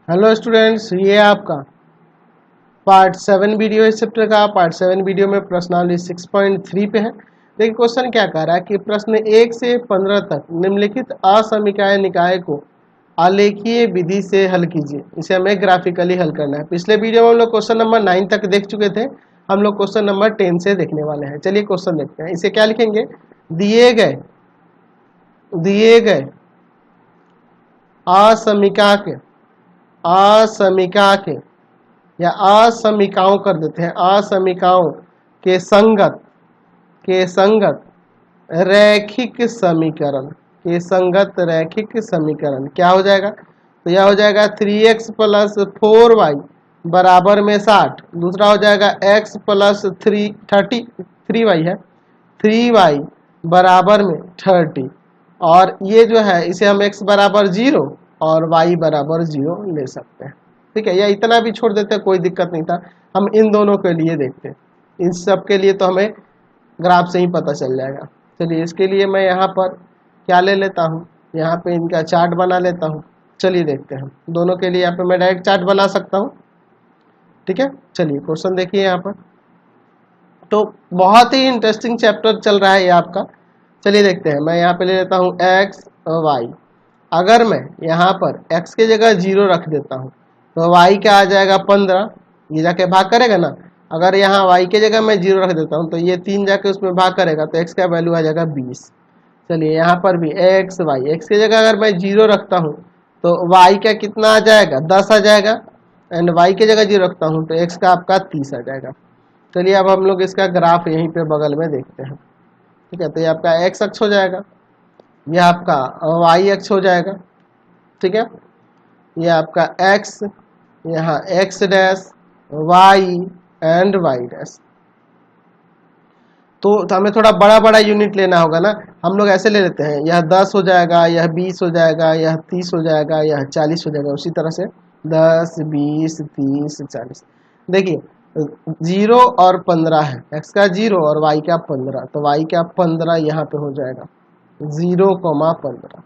Hello students, ये आपका part 7 video है इस चैप्टर का। पार्ट 7 वीडियो में प्रश्नावली 6.3 पे है। देखिए क्वेश्चन क्या कह रहा है कि प्रश्न 1 से 15 तक निम्नलिखित असमीकाय निकाय को आलेखीय विधि से हल कीजिए। इसे हमें ग्राफिकली हल करना है। पिछले वीडियो में हम लोग क्वेश्चन नंबर 9 तक देख चुके थे। हम लोग क्वेश्चन नंबर 10 से देखने वाले हैं। चलिए क्वेश्चन देखते हैं। इसे क्या लिखेंगे? दिए गए असमीका के या असमीकाओं कर देते हैं। असमीकाओं के संगत रैखिक समीकरण क्या हो जाएगा? तो यह हो जाएगा 3x प्लस 4y बराबर में 60। दूसरा हो जाएगा x प्लस 3y है 3y बराबर में 30। और ये जो है इसे हम x बराबर 0 और y बराबर 0 ले सकते हैं। ठीक है, या इतना भी छोड़ देते हैं, कोई दिक्कत नहीं था। हम इन दोनों के लिए देखते हैं। इन सब के लिए तो हमें ग्राफ से ही पता चल जाएगा। चलिए इसके लिए मैं यहाँ पर क्या ले लेता हूँ, यहाँ पे इनका चार्ट बना लेता हूँ। चलिए देखते हैं। दोनों के लिए यहाँ पे मैं डायरेक्ट चार्ट बना सकता हूँ। ठीक है, चलिए क्वेश्चन देखिए यहाँ पर। तो बहुत ही इंटरेस्टिंग चैप्टर चल रहा है ये आपका। चलिए देखते हैं। मैं यहाँ पे ले लेता हूँ एक्स और वाई। अगर मैं यहाँ पर x की जगह 0 रख देता हूँ तो y क्या आ जाएगा 15। ये जाके भाग करेगा ना। अगर यहाँ y की जगह मैं 0 रख देता हूँ तो ये 3 जाके उसमें भाग करेगा तो x का वैल्यू आ जाएगा 20। चलिए यहाँ पर भी x की जगह अगर मैं 0 रखता हूँ तो y का कितना आ जाएगा 10 आ जाएगा। एंड y की जगह 0 रखता हूँ तो x का आपका 30 आ जाएगा। चलिए अब हम लोग इसका ग्राफ यहीं पे बगल में देखते हैं। ठीक है, तो ये आपका x अक्ष हो जाएगा, यह आपका y अक्ष हो जाएगा। ठीक है, ये आपका x, यहाँ x dash y and y dash. तो हमें थोड़ा बड़ा बड़ा यूनिट लेना होगा ना। हम लोग ऐसे ले लेते हैं, यह 10 हो जाएगा, यह 20 हो जाएगा, यह 30 हो जाएगा, यह 40 हो जाएगा। उसी तरह से 10, 20, 30, 40। देखिए 0 और 15 है, x का 0 और y का 15, तो y का 15 यहाँ पे हो जाएगा 0,15।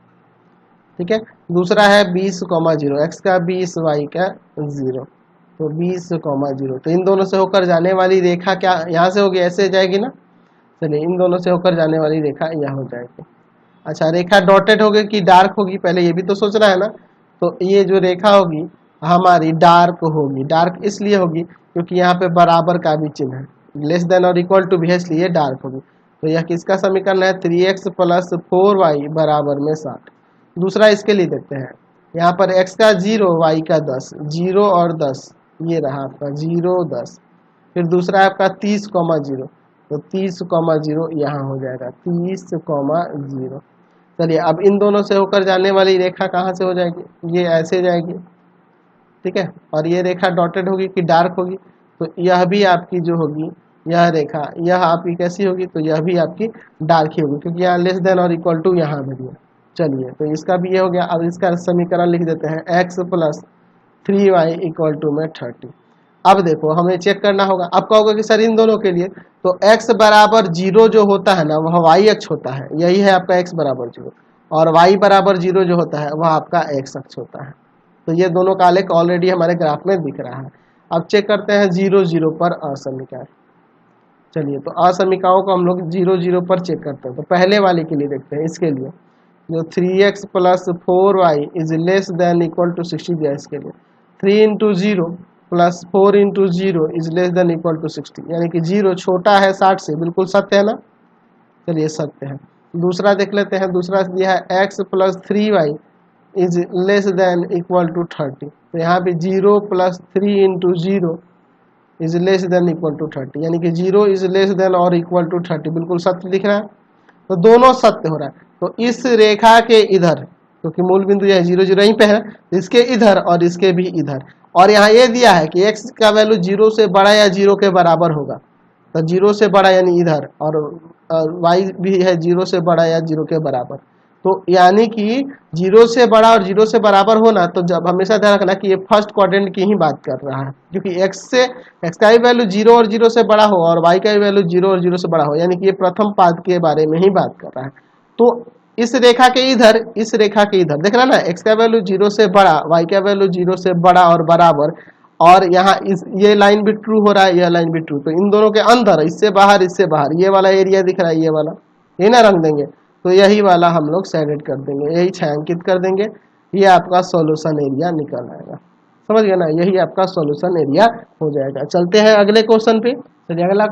ठीक है, दूसरा है 20,0, x का 20, y का 0, तो 20,0। तो इन दोनों से होकर जाने वाली रेखा क्या यहाँ से होगी? ऐसे जाएगी ना। चलिए इन दोनों से होकर जाने वाली रेखा यहाँ हो जाएगी। अच्छा, रेखा डॉटेड होगी कि डार्क होगी, पहले ये भी तो सोचना है ना। तो ये जो रेखा होगी हमारी डार्क होगी। डार्क इसलिए होगी क्योंकि यहाँ पे बराबर का भी चिन्ह है, लेस देन और इक्वल टू भी है, इसलिए डार्क होगी। तो यह किसका समीकरण है? 3x प्लस 4y बराबर में 60। दूसरा इसके लिए देखते हैं। यहाँ पर x का 0, y का 10, 0 और 10, ये रहा आपका 0, 10। फिर दूसरा है आपका 30,0, तो 30,0 यहाँ हो जाएगा 30,0। चलिए अब इन दोनों से होकर जाने वाली रेखा कहाँ से हो जाएगी? ये ऐसे जाएगी। ठीक है, और ये रेखा डॉटेड होगी कि डार्क होगी, तो यह भी आपकी जो होगी यह रेखा, यह आपकी कैसी होगी? तो यह भी आपकी डार्क ही होगी, क्योंकि यहाँ लेस देन और इक्वल टू यहाँ भी है। चलिए तो इसका भी ये हो गया। अब इसका समीकरण लिख देते हैं, x plus 3y equal to में 30। अब देखो हमें चेक करना होगा। अब कहोगे कि सर इन दोनों के लिए तो x बराबर 0 जो होता है ना वह y अक्ष होता है, यही है आपका x बराबर 0, और y बराबर 0 जो होता है वह आपका x अक्ष होता है। तो ये दोनों का आलेख ऑलरेडी हमारे ग्राफ में दिख रहा है। अब चेक करते हैं 0, 0 पर असमीकाय। चलिए तो असमीकाओं को हम लोग 0, 0 पर चेक करते हैं। तो पहले वाले के लिए देखते हैं। इसके लिए जो 3x plus 4y is less than equal to 60 दिया, इसके लिए 3 into 0 plus 4 into 0 is less than equal to 60, यानी कि 0 छोटा है 60 से। बिल्कुल सत्य है ना। चलिए सत्य है। दूसरा देख लेते हैं। दूसरा दिया है x plus 3y is less than equal to 30, तो यहाँ पे 0 plus 3 into 0 is less than equal to 30, यानी कि 0 इज लेस देन और इक्वल टू 30। बिल्कुल सत्य दिख रहा है, तो दोनों सत्य हो रहा है। तो इस रेखा के इधर, क्योंकि मूल बिंदु यह 0, 0 यहीं पे है, इसके इधर और इसके भी इधर। और यहाँ ये दिया है कि x का वैल्यू 0 से बड़ा या 0 के बराबर होगा, तो 0 से बड़ा यानी इधर, और y भी है 0 से बड़ा या 0 के बराबर। तो यानी कि 0 से बड़ा और 0 से बराबर होना, तो जब हमेशा ध्यान रखना कि ये फर्स्ट क्वाड्रेंट की ही बात कर रहा है, क्योंकि x का भी वैल्यू 0 और 0 से बड़ा हो और y का भी वैल्यू 0 और 0 से बड़ा हो, यानी कि ये प्रथम पाद के बारे में ही बात कर रहा है। तो इस रेखा के इधर, इस रेखा के इधर देख रहा ना, x का वैल्यू 0 से बड़ा, y का वैल्यू 0 से बड़ा और बराबर, और यहाँ इस ये लाइन भी ट्रू हो रहा है, यह लाइन भी ट्रू, तो इन दोनों के अंदर, इससे बाहर ये वाला एरिया दिख रहा है, ये वाला, ये ना रंग देंगे, तो यही वाला हम लोग शेडेड कर देंगे, यही छायांकित कर देंगे, ये आपका सॉल्यूशन एरिया निकल आएगा। समझ गए ना, यही आपका सॉल्यूशन एरिया हो जाएगा। चलते हैं अगले क्वेश्चन पे। चलिए अगला